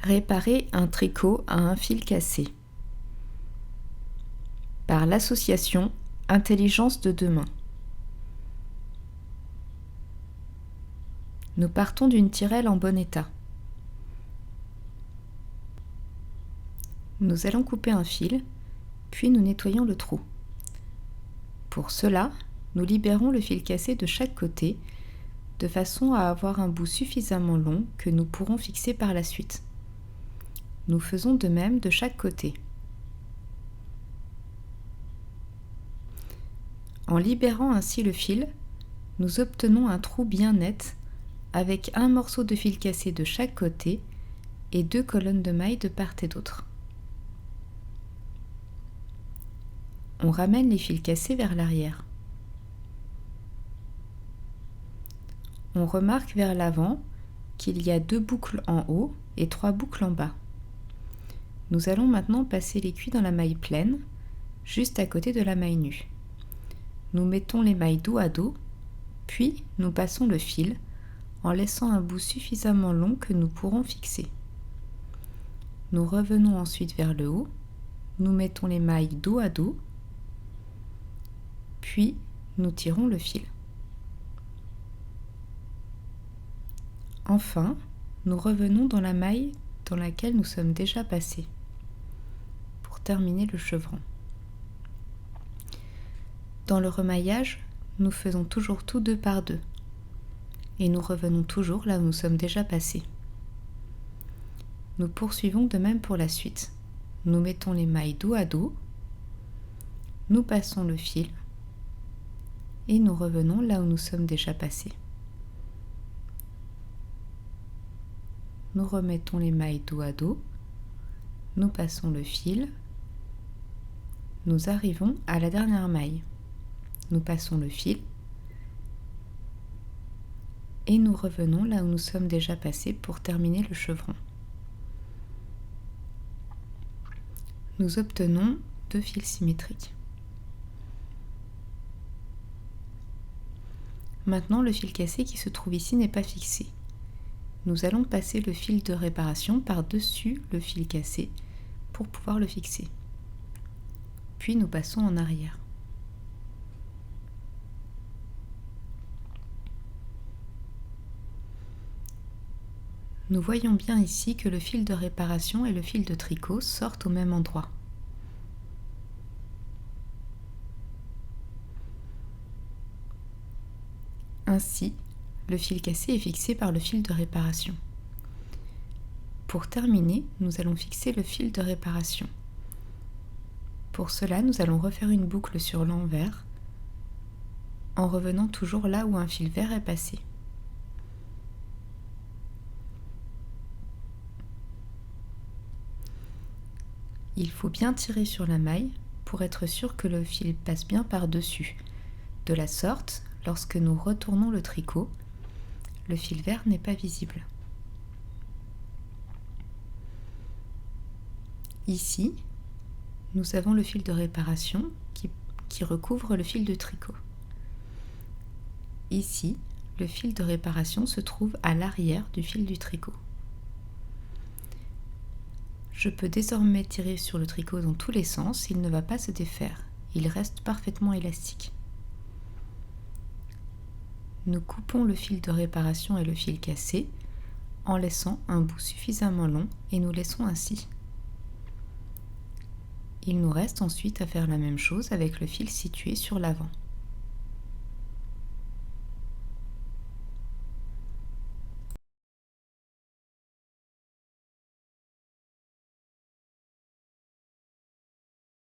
Réparer un tricot à un fil cassé par l'association Intelligence de demain. Nous partons d'une tirelle en bon état. Nous allons couper un fil, puis nous nettoyons le trou. Pour cela, nous libérons le fil cassé de chaque côté, de façon à avoir un bout suffisamment long que nous pourrons fixer par la suite. Nous faisons de même de chaque côté. En libérant ainsi le fil, nous obtenons un trou bien net avec un morceau de fil cassé de chaque côté et 2 colonnes de mailles de part et d'autre. On ramène les fils cassés vers l'arrière. On remarque vers l'avant qu'il y a 2 boucles en haut et 3 boucles en bas. Nous allons maintenant passer l'aiguille dans la maille pleine, juste à côté de la maille nue. Nous mettons les mailles dos à dos, puis nous passons le fil en laissant un bout suffisamment long que nous pourrons fixer. Nous revenons ensuite vers le haut, nous mettons les mailles dos à dos, puis nous tirons le fil. Enfin, nous revenons dans la maille dans laquelle nous sommes déjà passés pour terminer le chevron. Dans le remaillage, nous faisons toujours tout 2 par 2 et nous revenons toujours là où nous sommes déjà passés. Nous poursuivons de même pour la suite. Nous mettons les mailles dos à dos, nous passons le fil et nous revenons là où nous sommes déjà passés. Nous remettons les mailles dos à dos, nous passons le fil, nous arrivons à la dernière maille. Nous passons le fil et nous revenons là où nous sommes déjà passés pour terminer le chevron. Nous obtenons 2 fils symétriques. Maintenant, le fil cassé qui se trouve ici n'est pas fixé. Nous allons passer le fil de réparation par-dessus le fil cassé pour pouvoir le fixer. Puis nous passons en arrière. Nous voyons bien ici que le fil de réparation et le fil de tricot sortent au même endroit. Ainsi, le fil cassé est fixé par le fil de réparation. Pour terminer, nous allons fixer le fil de réparation. Pour cela, nous allons refaire une boucle sur l'envers en revenant toujours là où un fil vert est passé. Il faut bien tirer sur la maille pour être sûr que le fil passe bien par-dessus. De la sorte, lorsque nous retournons le tricot, le fil vert n'est pas visible. Ici, nous avons le fil de réparation qui recouvre le fil de tricot. Ici, le fil de réparation se trouve à l'arrière du fil du tricot. Je peux désormais tirer sur le tricot dans tous les sens, il ne va pas se défaire, il reste parfaitement élastique. Nous coupons le fil de réparation et le fil cassé en laissant un bout suffisamment long et nous laissons ainsi. Il nous reste ensuite à faire la même chose avec le fil situé sur l'avant.